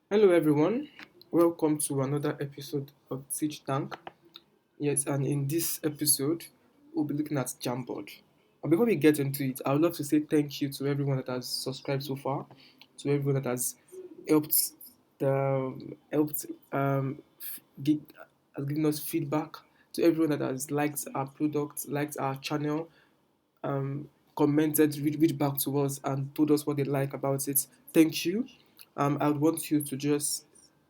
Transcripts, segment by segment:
Hello everyone, welcome to another episode of Teach Tank. Yes, and in this episode, we'll be looking at Jamboard. And before we get into it, I would love to say thank you to everyone that has subscribed so far, to everyone that has helped helped give, has given us feedback, to everyone that has liked our product, liked our channel, commented, read back to us, and told us what they like about it. Thank you. I would want you to just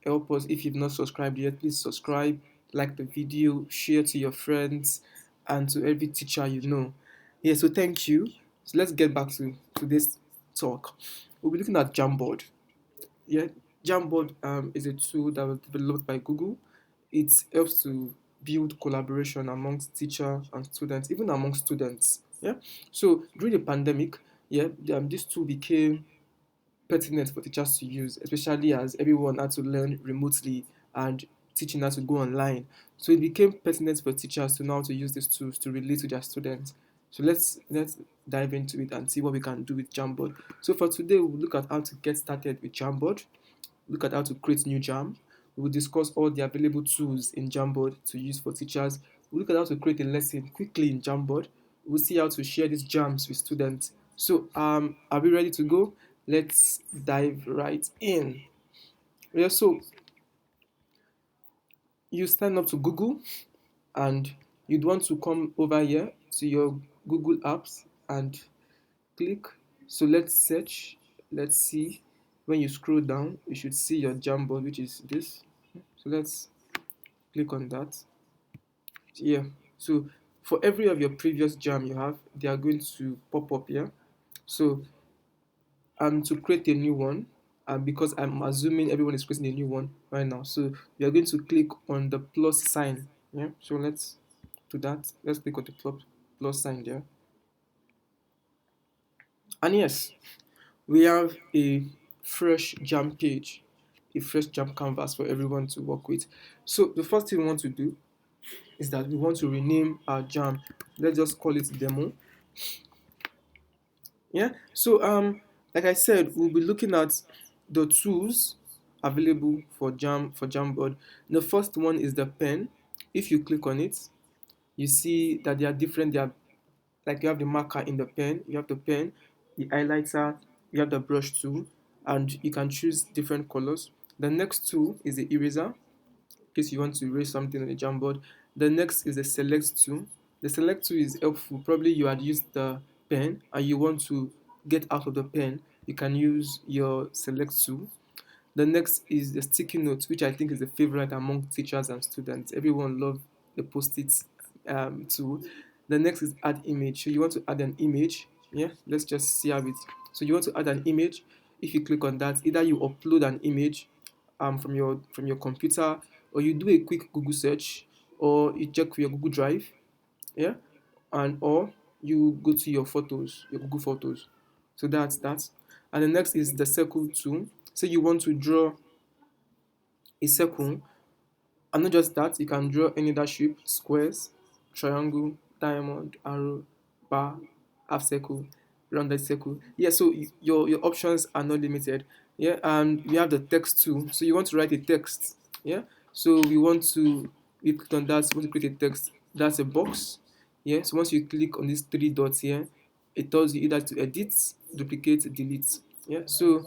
help us. If you've not subscribed yet, please subscribe, like the video, share to your friends, and to every teacher you know. Yeah, so thank you. So let's get back to today's talk. We'll be looking at Jamboard. Yeah, Jamboard is a tool that was developed by Google. It helps to build collaboration amongst teacher and students, even among students. Yeah. So during the pandemic, yeah, this tool became pertinent for teachers to use, especially as everyone had to learn remotely and teaching had to go online. So it became pertinent for teachers to know how to use these tools to relate to their students. So let's dive into it and see what we can do with Jamboard. So for today, we'll look at how to get started with Jamboard, look at how to create new Jam. We will discuss all the available tools in Jamboard to use for teachers. We'll look at how to create a lesson quickly in Jamboard. We'll see how to share these jams with students. So, are we ready to go? Let's dive right in. Yeah, so you sign up to Google and you'd want to come over here to your Google Apps and click. So let's search. Let's see. When you scroll down, you should see your Jamboard, which is this. So let's click on that. Yeah. So for every of your previous jam you have, they are going to pop up here. So to create a new one, because I'm assuming everyone is creating a new one right now. So we are going to click on the plus sign. Yeah. So let's do that. Let's click on the plus sign there. And yes, we have a fresh jam page, a fresh jam canvas for everyone to work with. So the first thing we want to do is that we want to rename our jam. Let's just call it demo. Yeah. So like I said, we'll be looking at the tools available for Jamboard. The first one is the pen. If you click on it, you see that they are different. They are like you have the marker in the pen, you have the pen, the highlighter, you have the brush tool, and you can choose different colors. The next tool is the eraser, in case you want to erase something on the Jamboard. The next is the select tool. The select tool is helpful. Probably you had used the pen and you want to get out of the pen, you can use your select tool. The next is the sticky notes, which I think is a favorite among teachers and students. Everyone loves the post-it tool. The next is add image. So you want to add an image. Yeah, let's just see how it. So you want to add an image. If you click on that, either you upload an image from your computer, or you do a quick Google search, or you check your Google Drive. Yeah, and or you go to your photos, your Google Photos. So that's that. And the next is the circle tool. Say you want to draw a circle, and not just that, you can draw any other shape: squares, triangle, diamond, arrow, bar, half circle, rounded circle. Yeah, so your options are not limited. Yeah, and we have the text tool. So you want to write a text. Yeah, so we click on that. We want to create a text. That's a box. Yeah, so once you click on these three dots here, it tells you either to edit, duplicate, delete. Yeah, so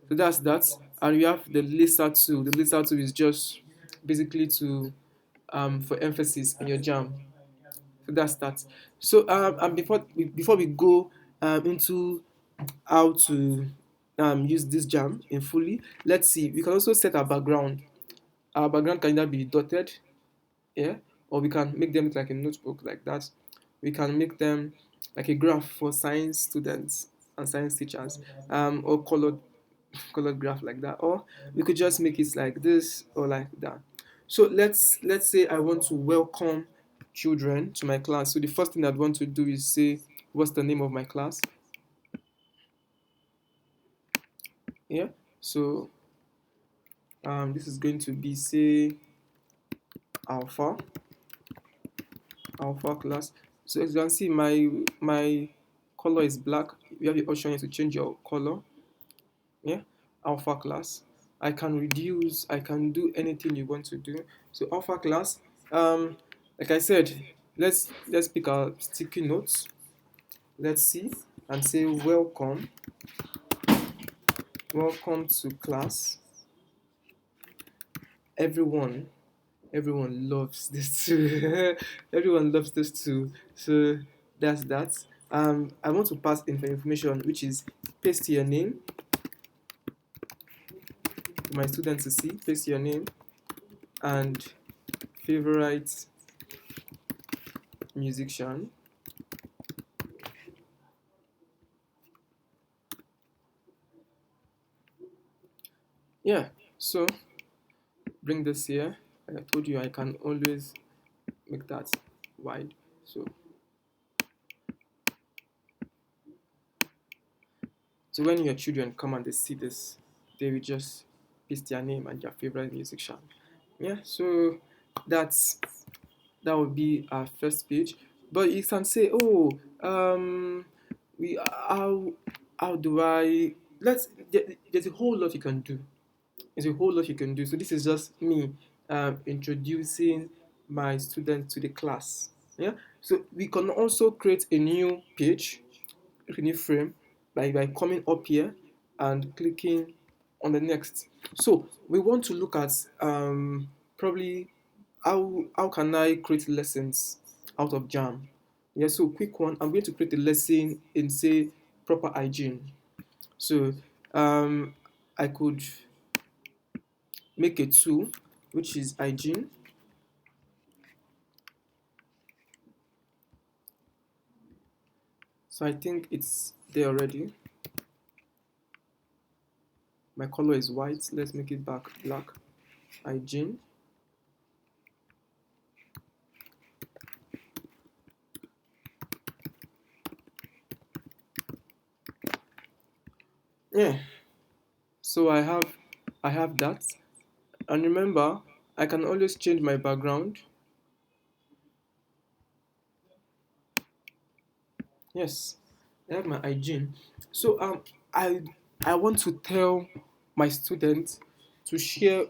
that's that. And we have the lister tool. The lister tool is just basically to for emphasis in your jam. So that's that. So and before we go into how to use this jam in fully, let's see. We can also set our background. Our background can either be dotted, yeah, or we can make them like a notebook like that. We can make them like a graph for science students and science teachers, or colored graph like that, or we could just make it like this or like that. So let's say I want to welcome children to my class. So the first thing I'd want to do is say what's the name of my class. Yeah, so this is going to be, say, alpha alpha class. So as you can see, my color is black. You have the option here to change your color. Yeah, alpha class. I can reduce, I can do anything you want to do. So alpha class, um, like I said, let's pick our sticky notes. Let's see and say welcome to class. Everyone, everyone loves this too. Everyone loves this too. So that's that. I want to pass information, which is paste your name for my students to see. Paste your name and favorite musician. Yeah. So bring this here. Like I told you, I can always make that wide. So when your children come and they see this, they will just paste their name and their favorite musician. Yeah, so that's that would be our first page. But you can say, oh, we how do I let's there's a whole lot you can do. There's a whole lot you can do. So this is just me introducing my students to the class. Yeah. So we can also create a new page, a new frame by coming up here and clicking on the next. So we want to look at probably how can I create lessons out of Jam. Yeah, so quick one. I'm going to create a lesson in say proper hygiene. So I could make a tool which is hygiene. So I think it's there already. My color is white. Let's make it back black. Hygiene. Yeah. So I have that. And remember, I can always change my background. Yes, I have my hygiene. So I I want to tell my students to share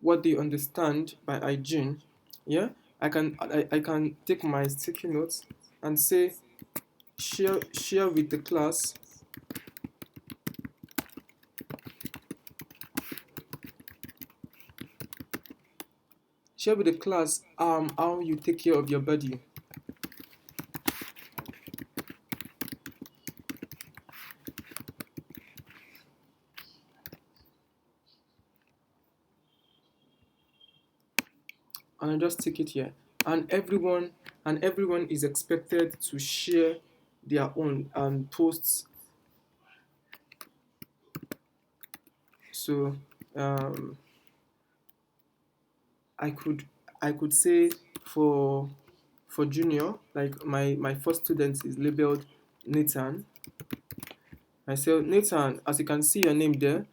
what they understand by hygiene. Yeah, I can take my sticky notes and say share with the class. Share with the class how you take care of your body. And I just take it here. And everyone is expected to share their own posts. So um, I could I could say for for junior, like my first student is labeled Nathan. I say Nathan, as you can see your name there,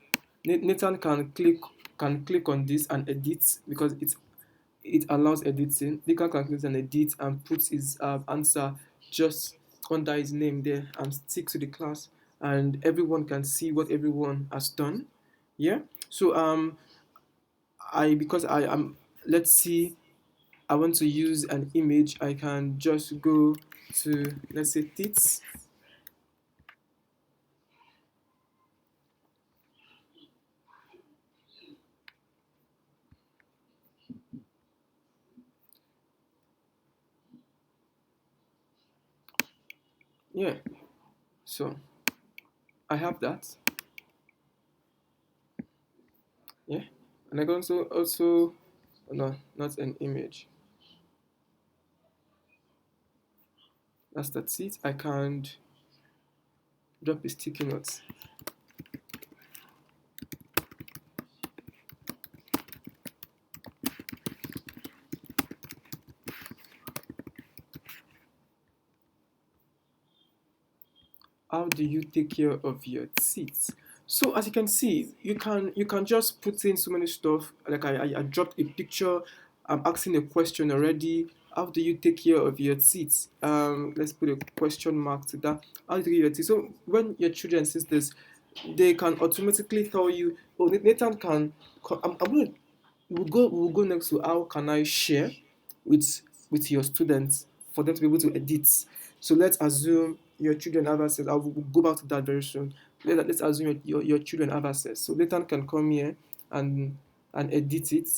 Nathan can click on this and edit because it allows editing. Nathan can click and edit and put his answer just under his name there and stick to the class, and everyone can see what everyone has done. Yeah. So I because I am let's see I want to use an image, I can just go to, let's say, tits. Yeah, so I have that. Yeah, and I can also no, not an image. That's it. I can drop a sticky note. How do you take care of your teeth? So as you can see, you can just put in so many stuff. Like I dropped a picture. I'm asking a question already. How do you take care of your teeth? Let's put a question mark to that. How do you take care of your teeth? So when your children sees this, they can automatically tell you, oh, Nathan can, I'm going to, we'll go next to how can I share with your students for them to be able to edit. So let's assume your children have access. I will go back to that very soon. Let's assume your children have access. So Nathan can come here and edit it,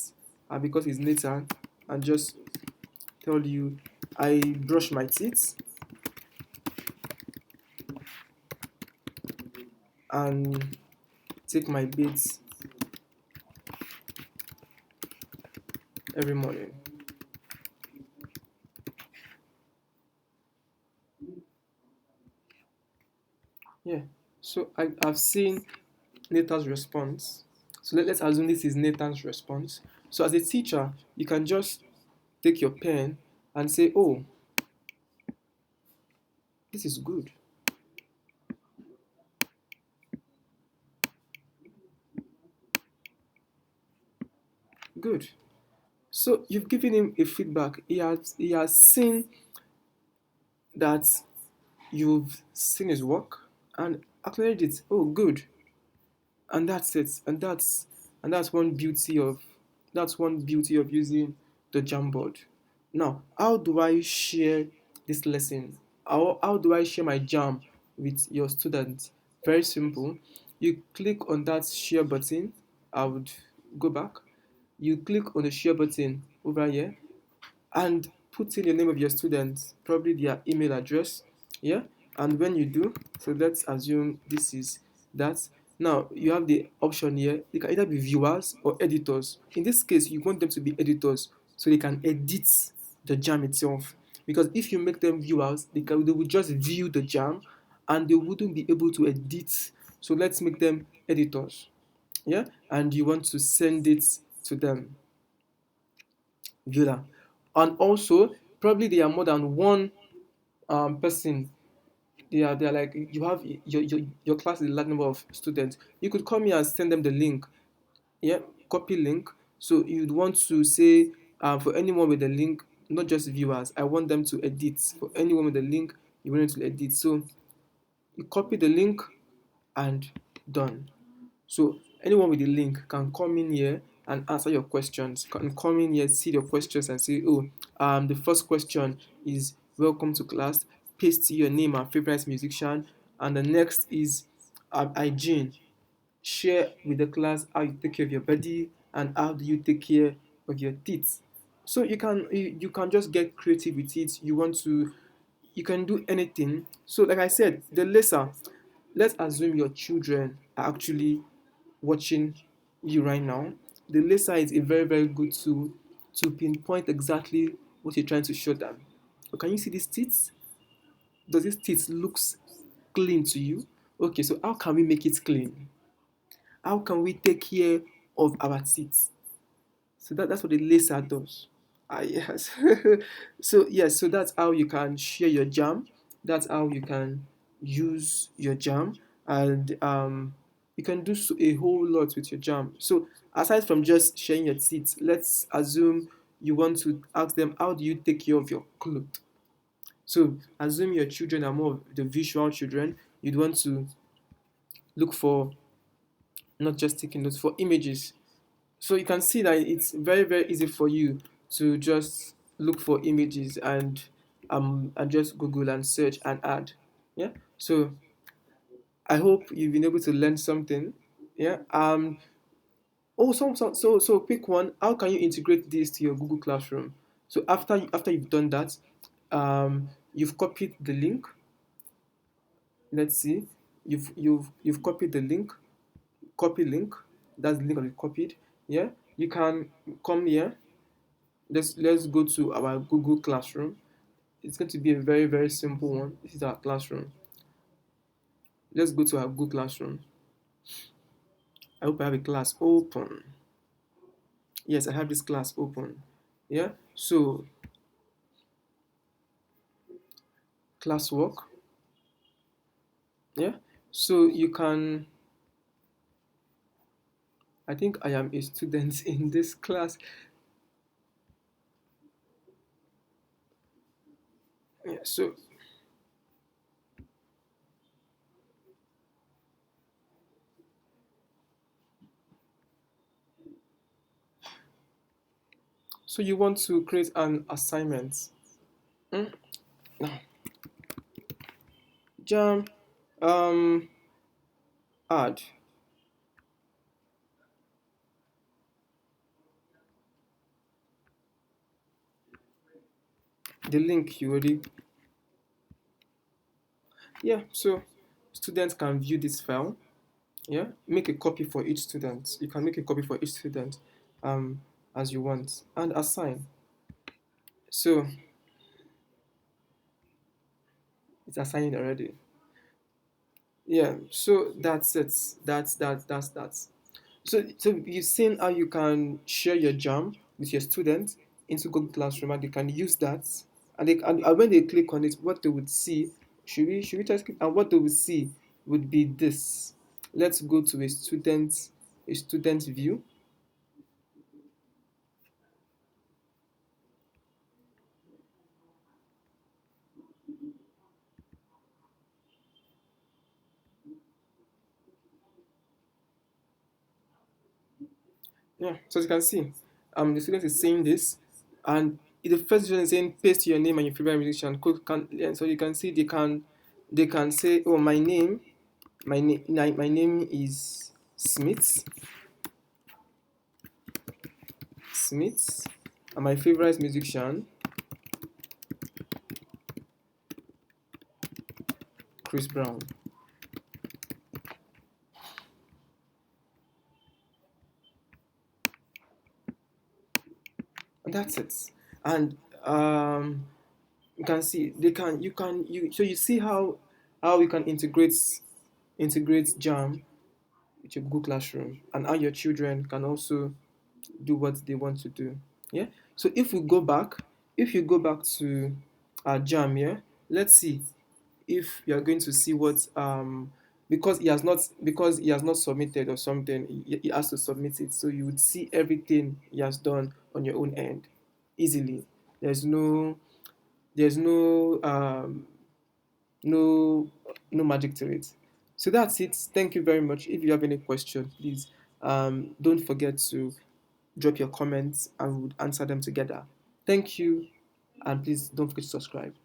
because he's Nathan, and just tell you, I brush my teeth and take my bath every morning. Yeah. So I've seen Nathan's response. So let's assume this is Nathan's response. So as a teacher, you can just take your pen and say, oh, this is good. Good. So you've given him a feedback. He has seen that you've seen his work and acknowledged it. Oh, good. And that's it. And that's one beauty of using the Jamboard. Now, how do I share this lesson? How do I share my jam with your students? Very simple. You click on that share button. I would go back. You click on the share button over here and put in the name of your students, probably their email address. Yeah. And when you do, so let's assume this is that. Now you have the option here. They can either be viewers or editors. In this case, you want them to be editors so they can edit the jam itself. Because if you make them viewers, they will just view the jam and they wouldn't be able to edit. So let's make them editors. Yeah. And you want to send it to them. Viewer. And also, probably there are more than one person. They are like, you have your class is a large number of students. You could come here and send them the link. Yeah, copy link. So you'd want to say, for anyone with the link, not just viewers, I want them to edit. For anyone with the link, you want them to edit. So you copy the link and done. So anyone with the link can come in here and answer your questions. Can come in here, see your questions, and say, oh, the first question is welcome to class. Paste your name and favorite musician, and the next is hygiene. Share with the class how you take care of your body and how do you take care of your teeth. So you can just get creative with it. You can do anything. So like I said, the lesser. Let's assume your children are actually watching you right now. The laser is a very, very good tool to pinpoint exactly what you're trying to show them. So can you see these teeth? Does this teeth looks clean to you? Okay, so how can we make it clean? How can we take care of our teeth? So that's what the laser does. Yes. So yes, so that's how you can share your jam. That's how you can use your jam, and you can do a whole lot with your jam. So aside from just sharing your teeth, let's assume you want to ask them, how do you take care of your clothes? So assume your children are more of the visual children. You'd want to look for, not just taking notes, for images. So you can see that it's very, very easy for you to just look for images and just Google and search and add. Yeah. So I hope you've been able to learn something. Yeah. Oh, so pick one. How can you integrate this to your Google Classroom? So after you've done that, you've copied the link. Let's see. You've copied the link. Copy link. That's the link that you copied. Yeah. You can come here. Let's go to our Google Classroom. It's going to be a very, very simple one. This is our classroom. Let's go to our Google Classroom. I hope I have a class open. Yes, I have this class open. Yeah. So classwork. Yeah. So you can. I think I am a student in this class. Yeah. So So you want to create an assignment. Mm? Now, Jam, um, add the link you already. Yeah, so students can view this file. Yeah, make a copy for each student. You can make a copy for each student as you want and assign. So it's assigning already. Yeah, so that's it. That's that. So you've seen how you can share your jam with your students into Google Classroom, and they can use that. And when they click on it, what they would see, should we just click? And what they would see would be this. Let's go to a student view. Yeah, so as you can see, the student is saying this, and the first student is saying paste your name and your favorite musician. And so you can see they can say, oh, my name is Smith, and my favorite musician, Chris Brown, and that's it. And you can see they can you can you so you see how we can integrate Jam with your Google Classroom, and how your children can also do what they want to do. Yeah. So if you go back to Jam, yeah, let's see if you are going to see what because he has not submitted or something, he has to submit it. So you would see everything he has done on your own end easily. There's no there's no no magic to it. So that's it. Thank you very much. If you have any question, please don't forget to drop your comments and we'll answer them together. Thank you, and please don't forget to subscribe.